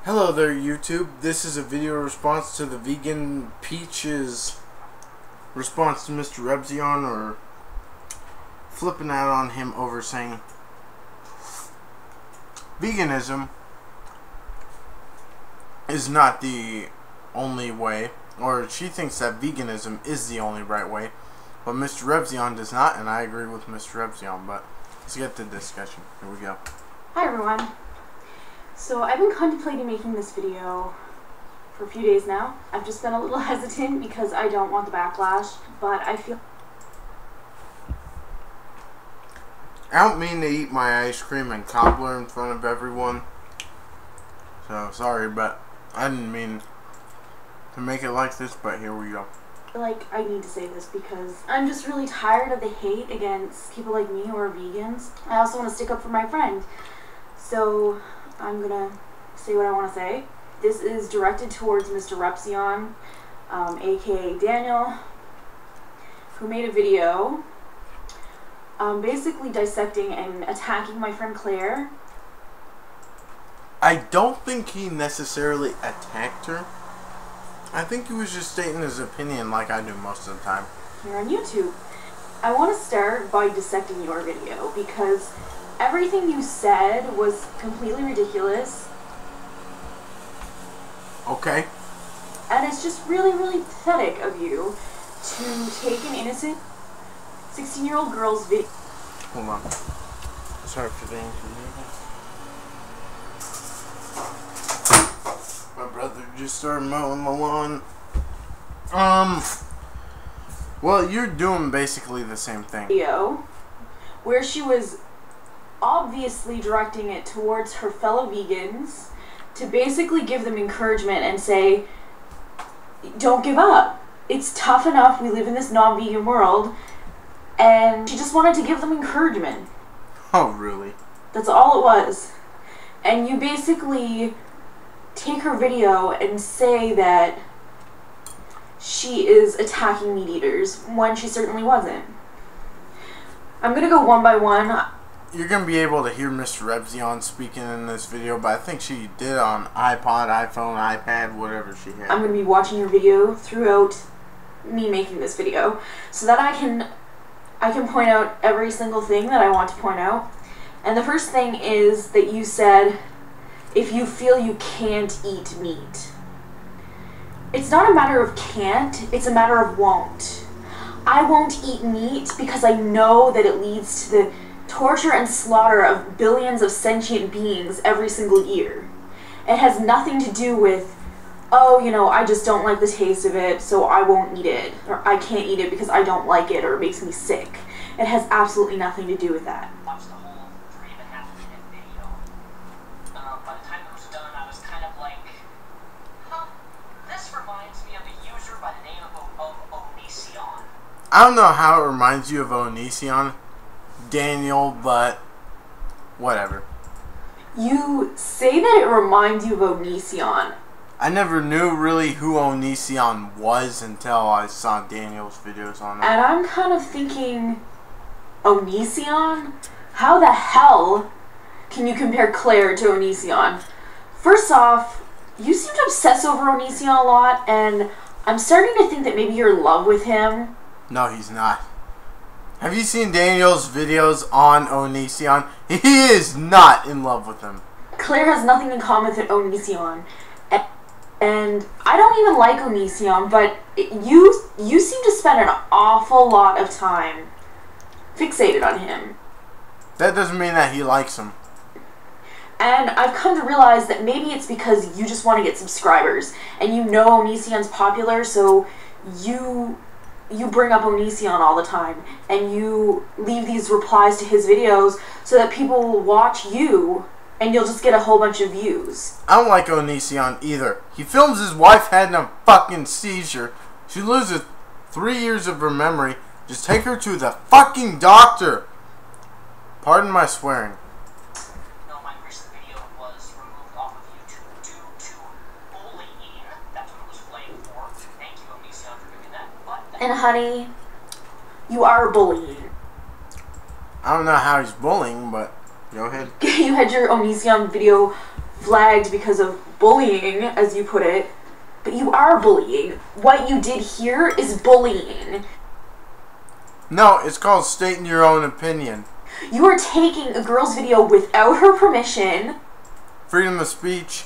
Hello there, YouTube. This is a video response to the Vegan Peach's response to MrRepzion, or flipping out on him over saying veganism is not the only way, or she thinks that veganism is the only right way, but MrRepzion does not, and I agree with MrRepzion. But let's get to the discussion. Here we go. Hi everyone. So I've been contemplating making this video for a few days now. I've just been a little hesitant because I don't want the backlash, but I feel... I don't mean to eat my ice cream and cobbler in front of everyone, so sorry, but I didn't mean to make it like this, but here we go. Like, I need to say this because I'm just really tired of the hate against people like me who are vegans. I also want to stick up for my friend. So I'm gonna say what I want to say. This is directed towards MrRepzion, aka Daniel, who made a video basically dissecting and attacking my friend Claire. I don't think he necessarily attacked her. I think he was just stating his opinion like I do most of the time. Here on YouTube. I want to start by dissecting your video because everything you said was completely ridiculous. Okay. And it's just really, really pathetic of you to take an innocent 16-year-old girl's video. Hold on. Sorry for the inconvenience. My brother just started mowing the lawn. Well, you're doing basically the same thing. Video where she was obviously directing it towards her fellow vegans to basically give them encouragement and say, don't give up. It's tough enough. We live in this non-vegan world. And she just wanted to give them encouragement. Oh, really? That's all it was. And you basically take her video and say that she is attacking meat eaters when she certainly wasn't. I'm going to go one by one. You're going to be able to hear MrRepzion speaking in this video, but I think she did on iPod, iPhone, iPad, whatever she had. I'm going to be watching your video throughout me making this video so that I can point out every single thing that I want to point out. And the first thing is that you said, if you feel you can't eat meat. It's not a matter of can't, it's a matter of won't. I won't eat meat because I know that it leads to the torture and slaughter of billions of sentient beings every single year. It has nothing to do with, oh, you know, I just don't like the taste of it, so I won't eat it, or I can't eat it because I don't like it, or it makes me sick. It has absolutely nothing to do with that. Watched the whole 3.5-minute video. By the time it was done, I was kind of like, huh, this reminds me of a user by the name of Onision. I don't know how it reminds you of Onision, Daniel, but whatever. You say that it reminds you of Onision. I never knew really who Onision was until I saw Daniel's videos on it. And I'm kind of thinking, Onision? How the hell can you compare Claire to Onision? First off, you seem to obsess over Onision a lot, and I'm starting to think that maybe you're in love with him. No, he's not. Have you seen Daniel's videos on Onision? He is not in love with him. Claire has nothing in common with Onision. And I don't even like Onision, but you seem to spend an awful lot of time fixated on him. That doesn't mean that he likes him. And I've come to realize that maybe it's because you just want to get subscribers, and you know Onision's popular, so you bring up Onision all the time, and you leave these replies to his videos so that people will watch you, and you'll just get a whole bunch of views. I don't like Onision either. He films his wife having a fucking seizure. She loses 3 years of her memory. Just take her to the fucking doctor. Pardon my swearing. No, my recent video was removed off of YouTube due to bullying. That's what it was flagged for. Thank you, Onision, for doing that. But And honey, you are bullying. I don't know how he's bullying, but go ahead. You had your Onision video flagged because of bullying, as you put it, but you are bullying. What you did here is bullying. No, it's called stating your own opinion. You are taking a girl's video without her permission. Freedom of speech.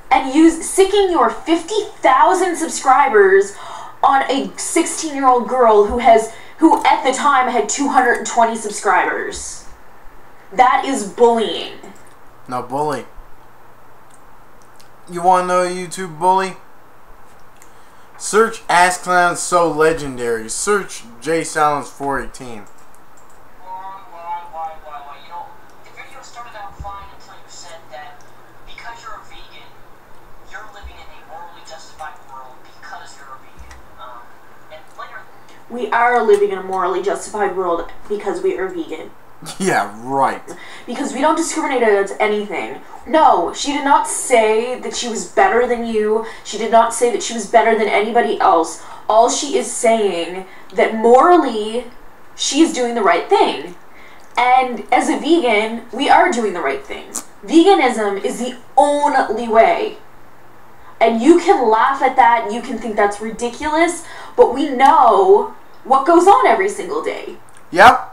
And sicking your 50,000 subscribers on a 16-year-old girl who at the time had 220 subscribers. That is bullying. No, bully. You want to know a YouTube bully? Search Ass Clown So Legendary. Search J Silence 418. Why? You know, the video started out fine until you said that because you're a vegan, you're living in a morally justified world because you're a vegan. And later... We are living in a morally justified world because we are vegan. Yeah, right. Because we don't discriminate against anything. No, she did not say that she was better than you. She did not say that she was better than anybody else. All she is saying that morally, she is doing the right thing. And as a vegan, we are doing the right thing. Veganism is the only way. And you can laugh at that, you can think that's ridiculous, but we know what goes on every single day. Yep.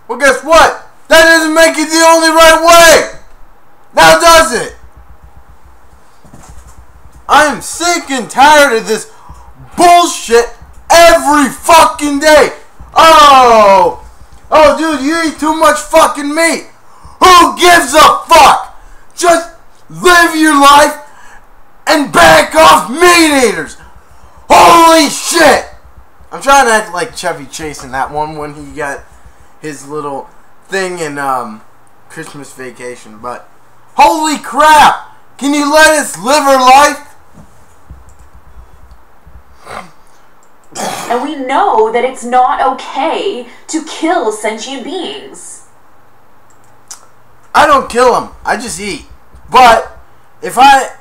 Well, guess what? That doesn't make it the only right way. Now does it? I am sick and tired of this bullshit every fucking day. Oh, dude, you eat too much fucking meat. Who gives a fuck? Just live your life and back off meat eaters. Holy shit. I'm trying to act like Chevy Chase in that one when he got his little thing in Christmas Vacation, but holy crap! Can you let us live our life? And we know that it's not okay to kill sentient beings. I don't kill them. I just eat. But if I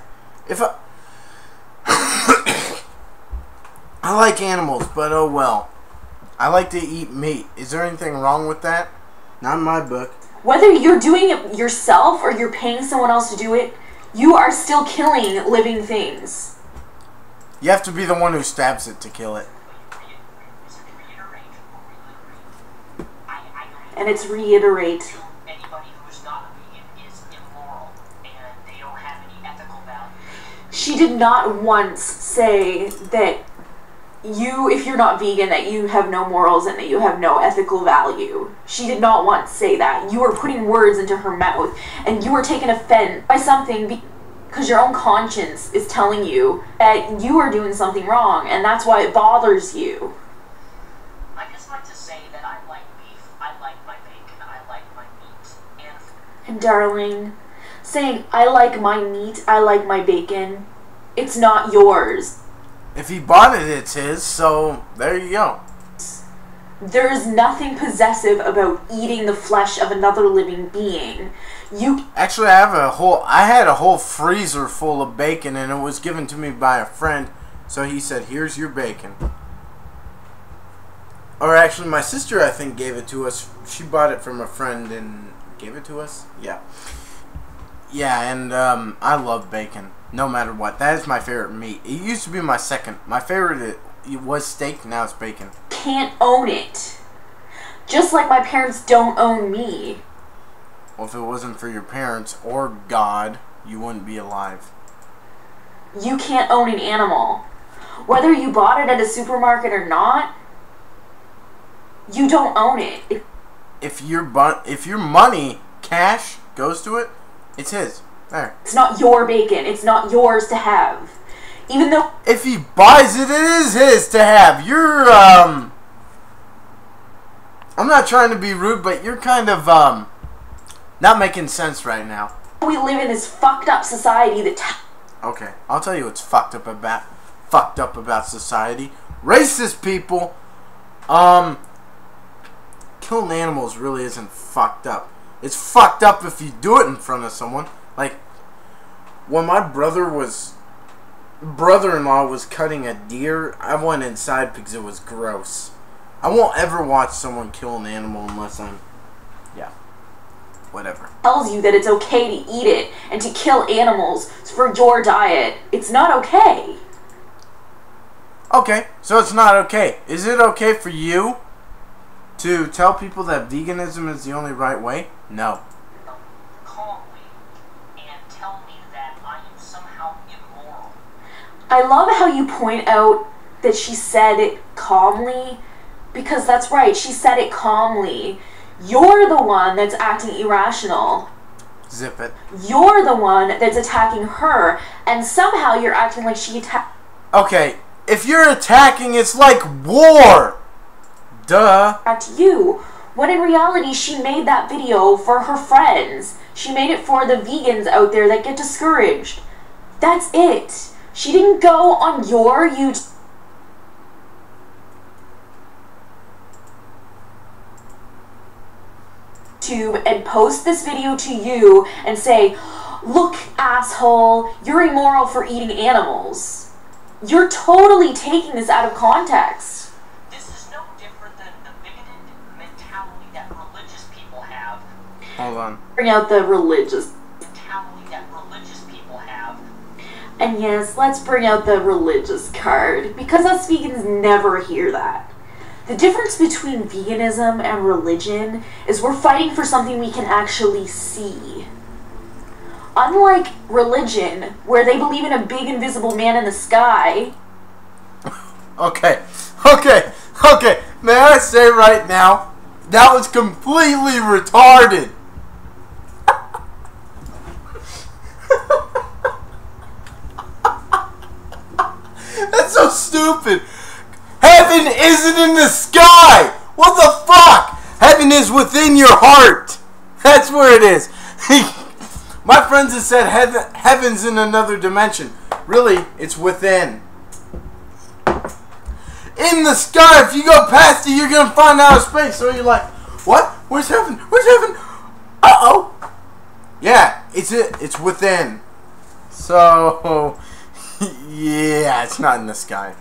I like animals, but oh well. I like to eat meat. Is there anything wrong with that? Not in my book. Whether you're doing it yourself or you're paying someone else to do it, you are still killing living things. You have to be the one who stabs it to kill it. And it's reiterate. Anybody who's not a vegan is immoral and they don't have any ethical value. She did not once say that if you're not vegan, that you have no morals and that you have no ethical value. She did not once say that. You are putting words into her mouth, and you are taken offense by something because your own conscience is telling you that you are doing something wrong, and that's why it bothers you. I just like to say that I like beef, I like my bacon, I like my meat, And darling, saying I like my meat, I like my bacon, it's not yours. If he bought it, it's his, so there you go. There's nothing possessive about eating the flesh of another living being. Actually, I had a whole freezer full of bacon, and it was given to me by a friend, so he said, "Here's your bacon." Or actually, my sister, I think, gave it to us. She bought it from a friend and gave it to us. Yeah. Yeah, and I love bacon. No matter what. That is my favorite meat. It used to be my second. My favorite it was steak, now it's bacon. Can't own it. Just like my parents don't own me. Well, if it wasn't for your parents or God, you wouldn't be alive. You can't own an animal. Whether you bought it at a supermarket or not, you don't own it. If your money, cash, goes to it, it's his. There. It's not your bacon. It's not yours to have. Even though... If he buys it, it is his to have. You're, I'm not trying to be rude, but you're kind of, not making sense right now. We live in this fucked up society that... Okay, I'll tell you what's fucked up about society. Racist people, killing animals really isn't fucked up. It's fucked up if you do it in front of someone. Like, when my brother-in-law was cutting a deer, I went inside because it was gross. I won't ever watch someone kill an animal unless I'm, yeah. whatever. Tells you that it's okay to eat it and to kill animals for your diet. It's not okay. Okay, so it's not okay. Is it okay for you to tell people that veganism is the only right way? No. Calmly and tell me that I am somehow immoral. I love how you point out that she said it calmly, because that's right, she said it calmly. You're the one that's acting irrational. Zip it. You're the one that's attacking her, and somehow you're acting like she attacked. Okay, if you're attacking, it's like war. Duh. You, when in reality she made that video for her friends. She made it for the vegans out there that get discouraged. That's it. She didn't go on your YouTube and post this video to you and say, look, asshole, you're immoral for eating animals. You're totally taking this out of context. This is no different than the bigoted mentality that religious people have. Hold on. Bring out the religious. Mentality that religious people have. And yes, let's bring out the religious card, because us vegans never hear that. The difference between veganism and religion is we're fighting for something we can actually see. Unlike religion, where they believe in a big invisible man in the sky. Okay. May I say right now, that was completely retarded. That's so stupid. Heaven isn't in the sky. What the fuck? Heaven is within your heart. That's where it is. My friends have said heaven's in another dimension. Really, it's within. In the sky, if you go past it, you're going to find outer space. So you're like, what? Where's heaven? Where's heaven? Uh-oh. Yeah, it's within. So, yeah, it's not in the sky.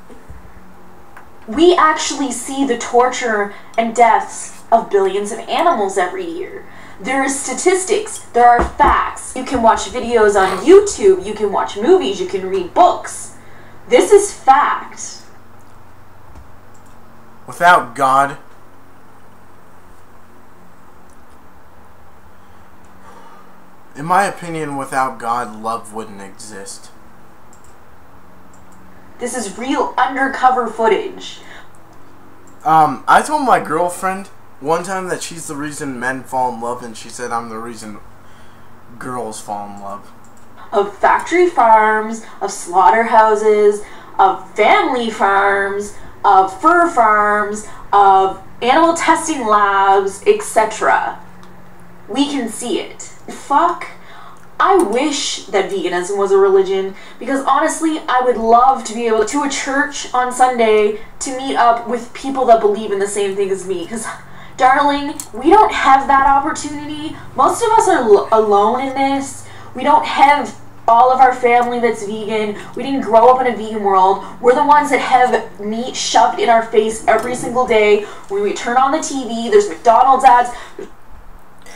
We actually see the torture and deaths of billions of animals every year. There are statistics, there are facts. You can watch videos on YouTube, you can watch movies, you can read books. This is fact. Without God, in my opinion, without God, love wouldn't exist. This is real undercover footage. I told my girlfriend one time that she's the reason men fall in love, and she said I'm the reason girls fall in love. Of factory farms, of slaughterhouses, of family farms, of fur farms, of animal testing labs, etc. We can see it. Fuck. I wish that veganism was a religion, because honestly, I would love to be able to a church on Sunday to meet up with people that believe in the same thing as me, because, darling, we don't have that opportunity. Most of us are alone in this. We don't have all of our family that's vegan. We didn't grow up in a vegan world. We're the ones that have meat shoved in our face every single day. When we turn on the TV, there's McDonald's ads.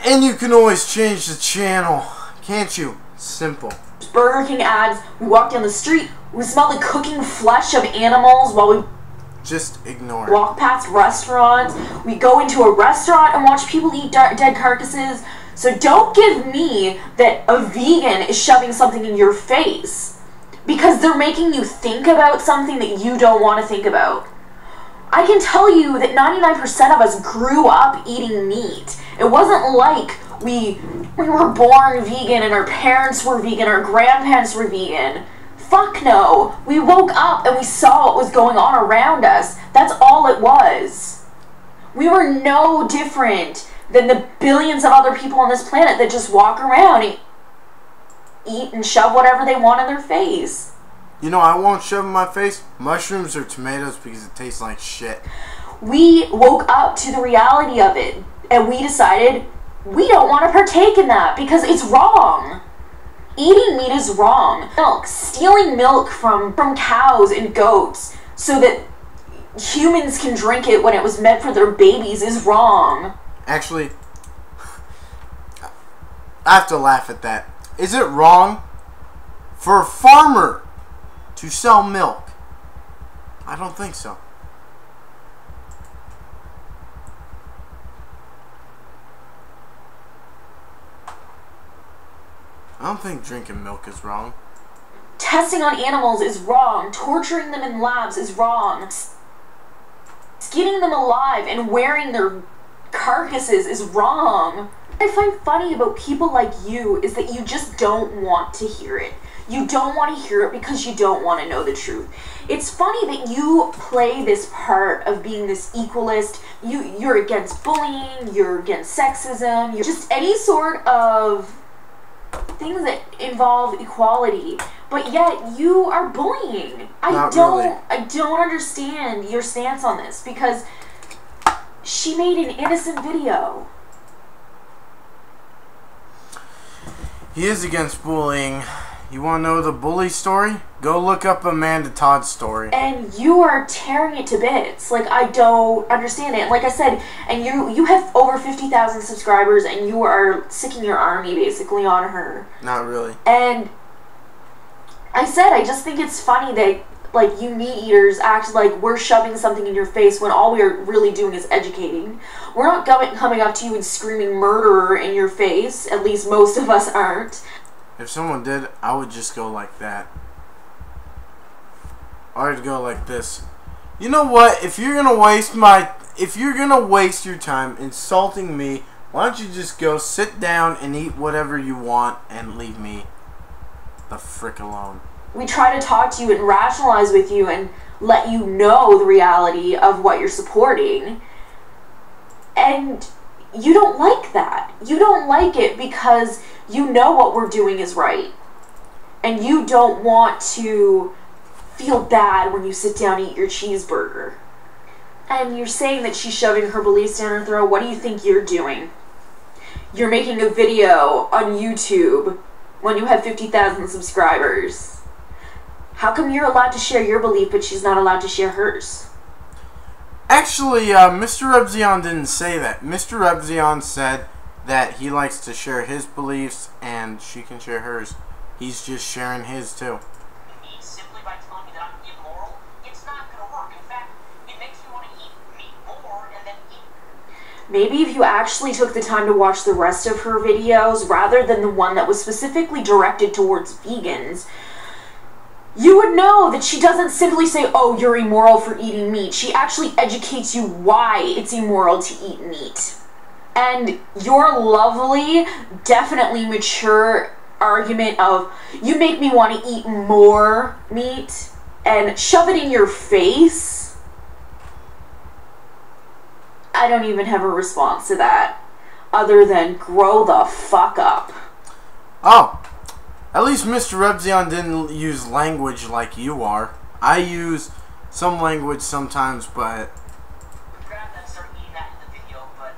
And you can always change the channel, can't you? Simple. Burger King ads. We walk down the street. We smell the cooking flesh of animals while we just ignore it. Walk past restaurants. We go into a restaurant and watch people eat dead carcasses. So don't give me that a vegan is shoving something in your face, because they're making you think about something that you don't want to think about. I can tell you that 99% of us grew up eating meat. It wasn't like we were born vegan and our parents were vegan, our grandparents were vegan. Fuck no. We woke up and we saw what was going on around us. That's all it was. We were no different than the billions of other people on this planet that just walk around and eat and shove whatever they want in their face. You know, I won't shove in my face mushrooms or tomatoes because it tastes like shit. We woke up to the reality of it, and we decided we don't want to partake in that because it's wrong. Eating meat is wrong. Milk, stealing milk from cows and goats so that humans can drink it when it was meant for their babies is wrong. Actually, I have to laugh at that. Is it wrong for a farmer to sell milk? I don't think so. I don't think drinking milk is wrong. Testing on animals is wrong. Torturing them in labs is wrong. Skinning them alive and wearing their carcasses is wrong. What I find funny about people like you is that you just don't want to hear it. You don't want to hear it because you don't want to know the truth. It's funny that you play this part of being this equalist. You're against bullying, you're against sexism, you're just any sort of things that involve equality, but yet you are bullying. I don't understand your stance on this, because she made an innocent video. He is against bullying. You want to know the bully story? Go look up Amanda Todd's story. And you are tearing it to bits. Like, I don't understand it. Like I said, and you have over 50,000 subscribers, and you are sicking your army basically on her. Not really. And I said, I just think it's funny that, like, you meat eaters act like we're shoving something in your face when all we are really doing is educating. We're not coming up to you and screaming murderer in your face. At least most of us aren't. If someone did, I would just go like that. I'd go like this. You know what? If you're gonna waste your time insulting me, why don't you just go sit down and eat whatever you want and leave me the frick alone? We try to talk to you and rationalize with you and let you know the reality of what you're supporting. And you don't like that. You don't like it because you know what we're doing is right. And you don't want to feel bad when you sit down and eat your cheeseburger. And you're saying that she's shoving her beliefs down her throat. What do you think you're doing? You're making a video on YouTube when you have 50,000 subscribers. How come you're allowed to share your belief but she's not allowed to share hers? Actually, MrRepzion didn't say that. MrRepzion said that he likes to share his beliefs and she can share hers. He's just sharing his too. Simply by telling me that I'm immoral, it's not going to work. In fact, it makes me want to eat meat more and then eat. Maybe if you actually took the time to watch the rest of her videos rather than the one that was specifically directed towards vegans, you would know that she doesn't simply say, oh, you're immoral for eating meat. She actually educates you why it's immoral to eat meat. And your lovely, definitely mature argument of, you make me want to eat more meat and shove it in your face, I don't even have a response to that other than grow the fuck up. Oh. At least MrRepzion didn't use language like you are. I use some language sometimes, but... Grab that and start eating that in the video, but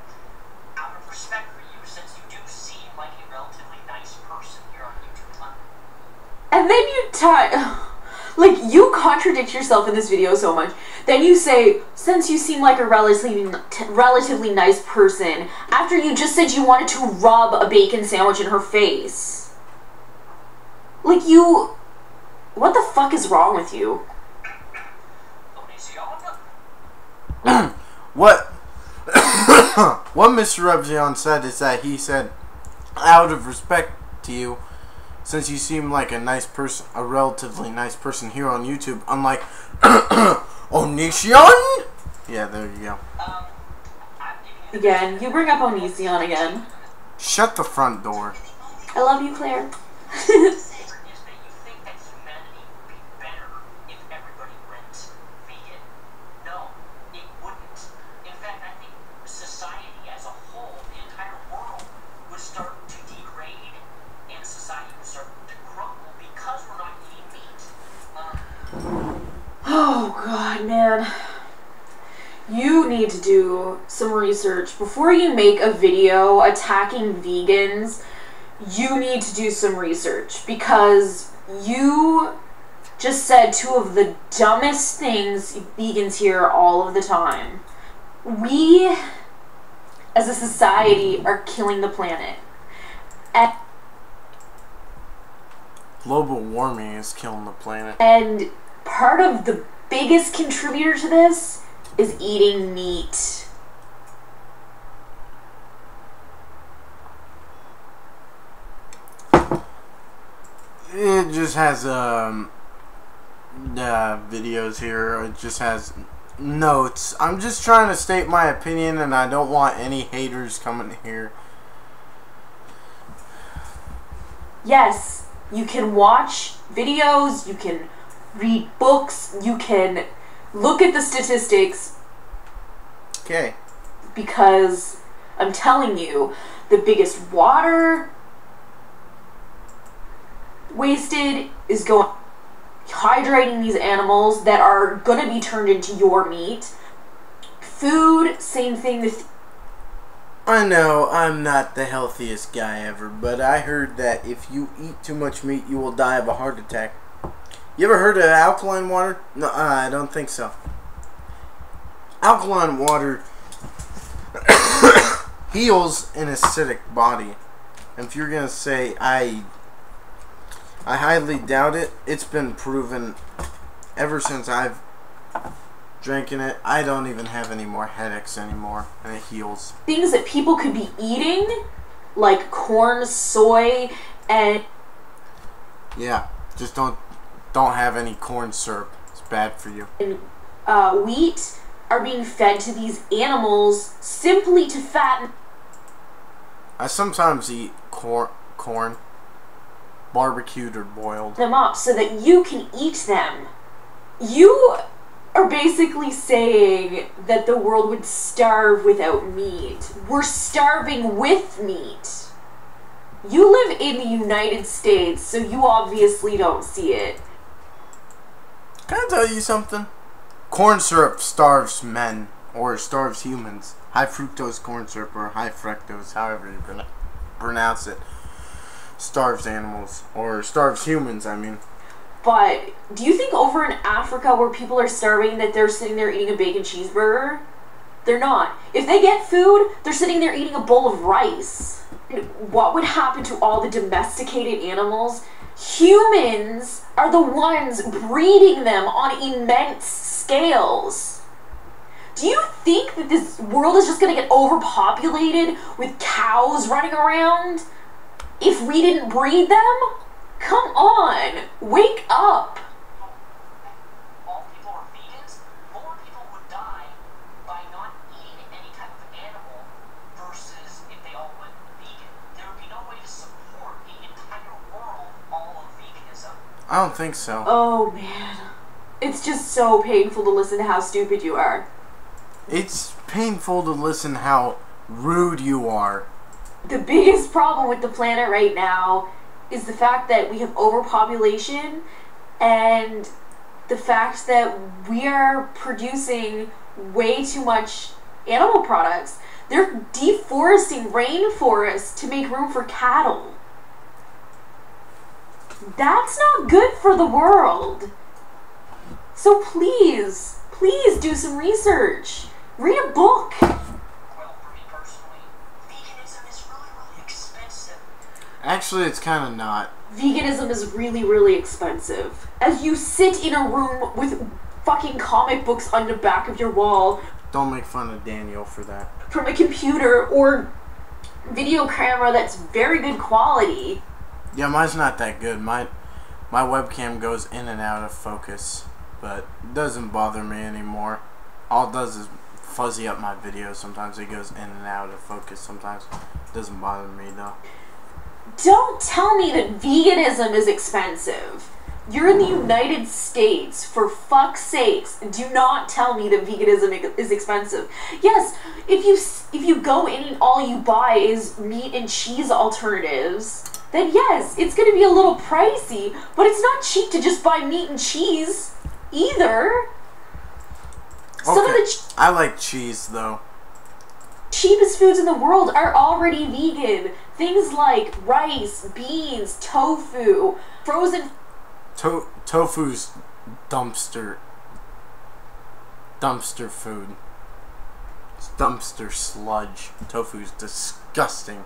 out of respect for you, since you do seem like a relatively nice person here on YouTube, huh? And then you you contradict yourself in this video so much. Then you say, since you seem like a relatively nice person, after you just said you wanted to rub a bacon sandwich in her face. Like, you... What the fuck is wrong with you? What MrRepzion said is that he said, out of respect to you, since you seem like a nice person, a relatively nice person here on YouTube, unlike Onision? Yeah, there you go. Again, you bring up Onision again. Shut the front door. I love you, Claire. Oh god, man. You need to do some research. Before you make a video attacking vegans, you need to do some research, because you just said two of the dumbest things vegans hear all of the time. We, as a society, are killing the planet. And Global warming is killing the planet. And part of the biggest contributor to this is eating meat. It just has videos here. It just has notes. I'm just trying to state my opinion, and I don't want any haters coming here. Yes, you can watch videos, you can read books, you can look at the statistics. Okay. Because I'm telling you, the biggest water wasted is going hydrating these animals that are going to be turned into your meat. Food, same thing. I know I'm not the healthiest guy ever, but I heard that if you eat too much meat, you will die of a heart attack. You ever heard of alkaline water? No, I don't think so. Alkaline water heals an acidic body. And if you're gonna say I highly doubt it, it's been proven ever since I've drinking it. I don't even have any more headaches anymore, and it heals. Things that people could be eating, like corn, soy, and yeah, just don't have any corn syrup. It's bad for you. And wheat are being fed to these animals simply to fatten. I sometimes eat corn, barbecued or boiled, them up so that you can eat them. You are basically saying that the world would starve without meat. We're starving with meat. You live in the United States, so you obviously don't see it. Can I tell you something? Corn syrup starves men, or starves humans. High fructose corn syrup, or high fructose, however you pronounce it, starves animals, or starves humans, I mean. But do you think over in Africa where people are starving that they're sitting there eating a bacon cheeseburger? They're not. If they get food, they're sitting there eating a bowl of rice. What would happen to all the domesticated animals? Humans are the ones breeding them on immense scales. Do you think that this world is just going to get overpopulated with cows running around if we didn't breed them? Come on, wake up. All people are vegans, more people would die by not eating any type of animal versus if they all went vegan. There would be no way to support the entire world all of veganism. I don't think so. Oh man, it's just so painful to listen to how stupid you are. It's painful to listen how rude you are. The biggest problem with the planet right now is the fact that we have overpopulation and the fact that we are producing way too much animal products. They're deforesting rainforests to make room for cattle. That's not good for the world. So please, please do some research. Read a book. Well, for me personally, veganism is really, really expensive. Actually, it's kind of not. Veganism is really, really expensive. As you sit in a room with fucking comic books on the back of your wall, Don't make fun of Daniel for that. from a computer or video camera that's very good quality. Yeah, mine's not that good. My webcam goes in and out of focus, but it doesn't bother me anymore. All it does is fuzzy up my videos. Sometimes it goes in and out of focus. Sometimes it doesn't bother me though. Don't tell me that veganism is expensive. You're in the United States, for fuck's sakes. Do not tell me that veganism is expensive. Yes, if you go in and all you buy is meat and cheese alternatives, then yes, it's going to be a little pricey, but it's not cheap to just buy meat and cheese either. Some of Okay, the I like cheese though. cheapest foods in the world are already vegan. Things like rice, beans, tofu, frozen Tofu's dumpster food. It's dumpster sludge. Tofu's disgusting.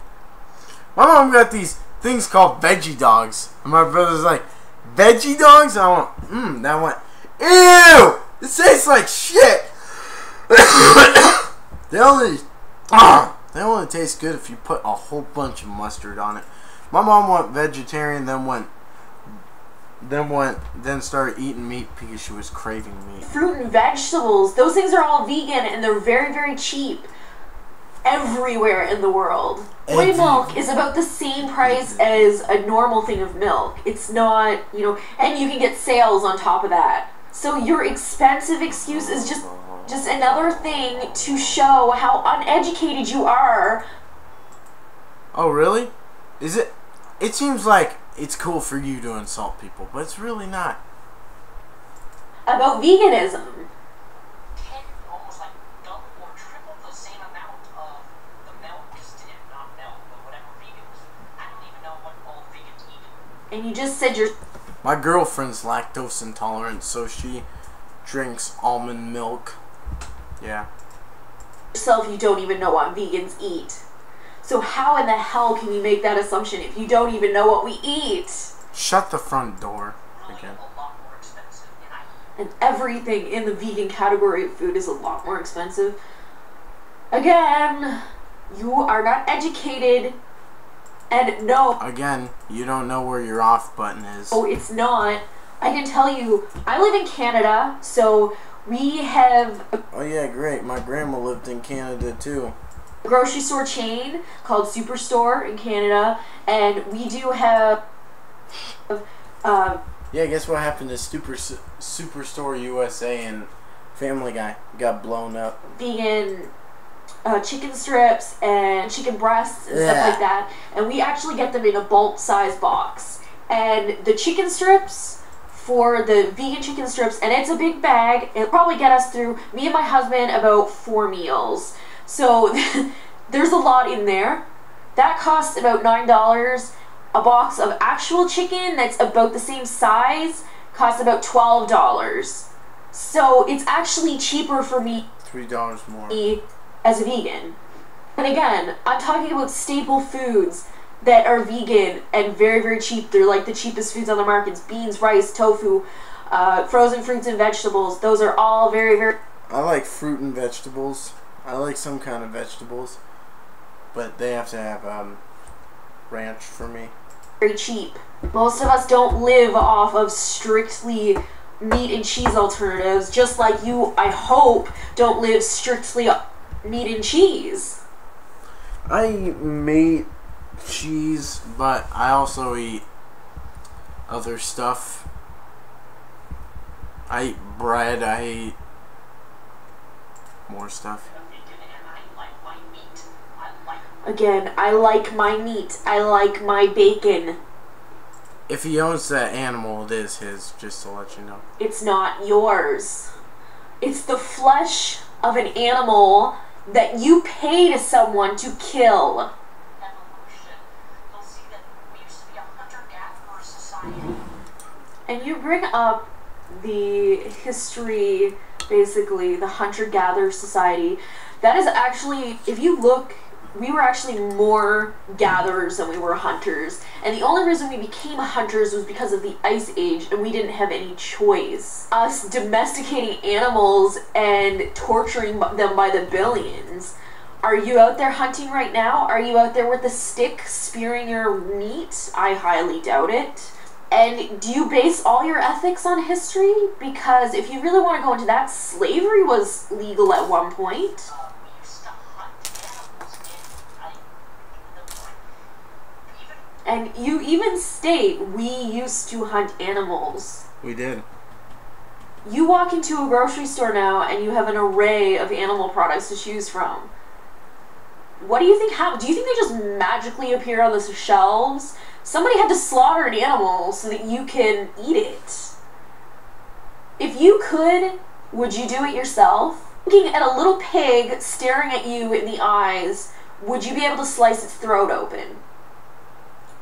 My mom got these things called veggie dogs. And my brother's like, veggie dogs? I went, that went, ew! It tastes like shit! They only taste good if you put a whole bunch of mustard on it. My mom went vegetarian, then started eating meat because she was craving meat. Fruit and vegetables, those things are all vegan and they're very, very cheap everywhere in the world. Soy milk is about the same price as a normal thing of milk. It's not, you know, and you can get sales on top of that. So your expensive excuse is just another thing to show how uneducated you are. Oh, really? Is it? It seems like it's cool for you to insult people, but it's really not. About veganism. Can almost like double or triple the same amount of the milk, not milk, but whatever vegans. I don't even know what all vegans eat. And you just said you're... My girlfriend's lactose intolerant, so she drinks almond milk. Yeah. Yourself, you don't even know what vegans eat. So how in the hell can you make that assumption if you don't even know what we eat? Shut the front door again. A lot more expensive, And everything in the vegan category of food is a lot more expensive. Again, you are not educated. And no. Again, you don't know where your off button is. Oh, it's not. I can tell you, I live in Canada, so we have... Oh yeah, great. My grandma lived in Canada too. Grocery store chain called Superstore in Canada, and we do have yeah, guess what happened to Superstore USA and Family Guy? Got blown up. Vegan chicken strips and chicken breasts and stuff like that, and we actually get them in a bulk size box. And the chicken strips, for the vegan chicken strips, and it's a big bag, it'll probably get us through, me and my husband, about 4 meals. So there's a lot in there. That costs about $9. A box of actual chicken that's about the same size costs about $12. So it's actually cheaper for me $3 more as a vegan. And again, I'm talking about staple foods that are vegan and very, very cheap. They're like the cheapest foods on the markets. Beans, rice, tofu, frozen fruits and vegetables. Those are all very, very... I like fruit and vegetables. I like some kind of vegetables, but they have to have ranch for me. Very cheap. Most of us don't live off of strictly meat and cheese alternatives, just like you, I hope, don't live strictly meat and cheese. I eat meat, cheese, but I also eat other stuff. I eat bread, I eat more stuff. Again, I like my meat. I like my bacon. If he owns that animal, it is his, just to let you know. It's not yours. It's the flesh of an animal that you pay to someone to kill. You'll see that we used to be a hunter-gatherer society. And you bring up the history, basically, the hunter-gatherer society. That is actually, if you look, we were actually more gatherers than we were hunters. And the only reason we became hunters was because of the Ice Age, and we didn't have any choice. Us domesticating animals and torturing them by the billions. Are you out there hunting right now? Are you out there with a stick spearing your meat? I highly doubt it. And do you base all your ethics on history? Because if you really want to go into that, slavery was legal at one point. And you even state, we used to hunt animals. We did. You walk into a grocery store now and you have an array of animal products to choose from. What do you think happened? Do you think they just magically appear on the shelves? Somebody had to slaughter an animal so that you can eat it. If you could, would you do it yourself? Looking at a little pig staring at you in the eyes, would you be able to slice its throat open?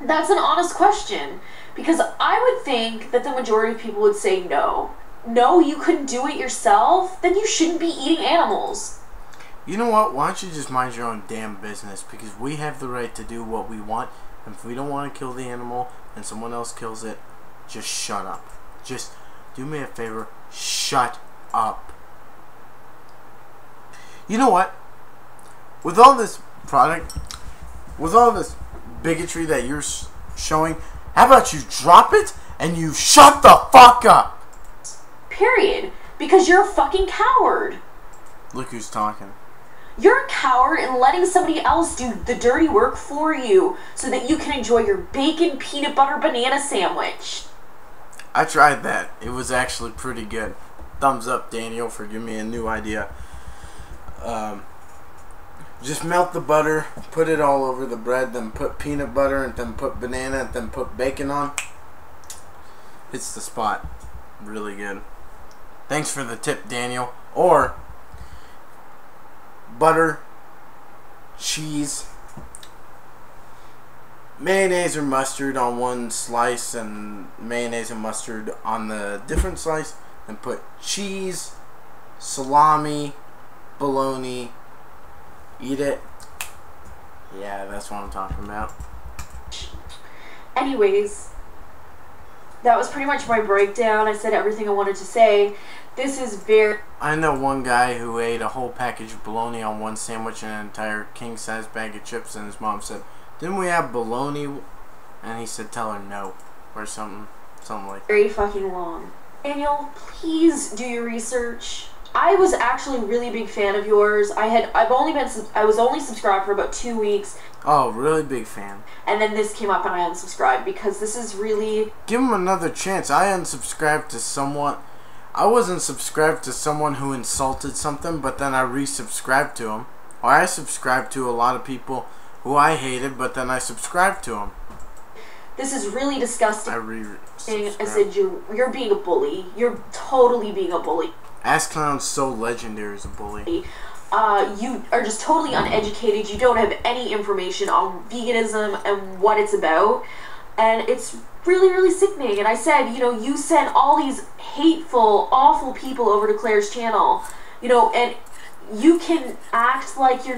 That's an honest question, because I would think that the majority of people would say no. No, you couldn't do it yourself? Then you shouldn't be eating animals. You know what? Why don't you just mind your own damn business? Because we have the right to do what we want. And if we don't want to kill the animal and someone else kills it, just shut up. Just do me a favor. Shut up. You know what? With all this product, with all this bigotry that you're showing, how about you drop it and you shut the fuck up? Period. Because you're a fucking coward. Look who's talking. You're a coward in letting somebody else do the dirty work for you so that you can enjoy your bacon peanut butter banana sandwich. I tried that. It was actually pretty good. Thumbs up, Daniel, for giving me a new idea. Just melt the butter, put it all over the bread, then put peanut butter, and then put banana, and then put bacon on. It's the spot. Really good. Thanks for the tip, Daniel. Or butter, cheese, mayonnaise or mustard on one slice and mayonnaise and mustard on the different slice, and put cheese, salami, bologna, eat it. Yeah, that's what I'm talking about. Anyways, that was pretty much my breakdown. I said everything I wanted to say. This is very... I know one guy who ate a whole package of bologna on one sandwich and an entire king-size bag of chips, and his mom said, "Didn't we have bologna?" And he said, "Tell her no," or something like that. Very fucking long. Daniel, please do your research. I was actually a really big fan of yours. I was only subscribed for about 2 weeks. Oh, really big fan. And then this came up and I unsubscribed because this is really... Give him another chance. I unsubscribed to someone. I wasn't subscribed to someone who insulted something, but then I resubscribed to him. Or I subscribed to a lot of people who I hated, but then I subscribed to him. This is really disgusting. I said you're being a bully. You're totally being a bully. Ass Clown's so legendary as a bully. You are just totally uneducated. You don't have any information on veganism and what it's about. And it's really, really sickening. And I said, you know, you sent all these hateful, awful people over to Claire's channel. You know, and you can act like you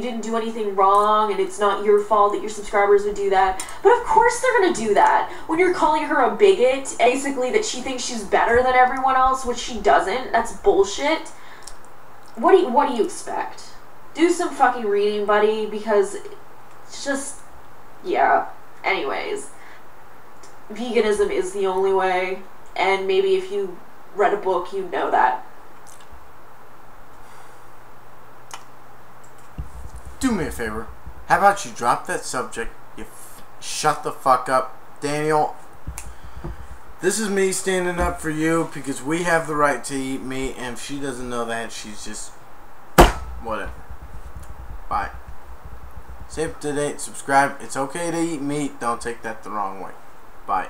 didn't do anything wrong and it's not your fault that your subscribers would do that. But of course they're going to do that. When you're calling her a bigot, basically that she thinks she's better than everyone else, which she doesn't. That's bullshit. What do you expect? Do some fucking reading, buddy, because it's just, yeah. Anyways, veganism is the only way, and maybe if you read a book, you'd know that. Do me a favor. How about you drop that subject? You shut the fuck up. Daniel, this is me standing up for you because we have the right to eat meat, and if she doesn't know that, she's just... whatever. Bye. Stay up to date, subscribe. It's okay to eat meat. Don't take that the wrong way. Bye.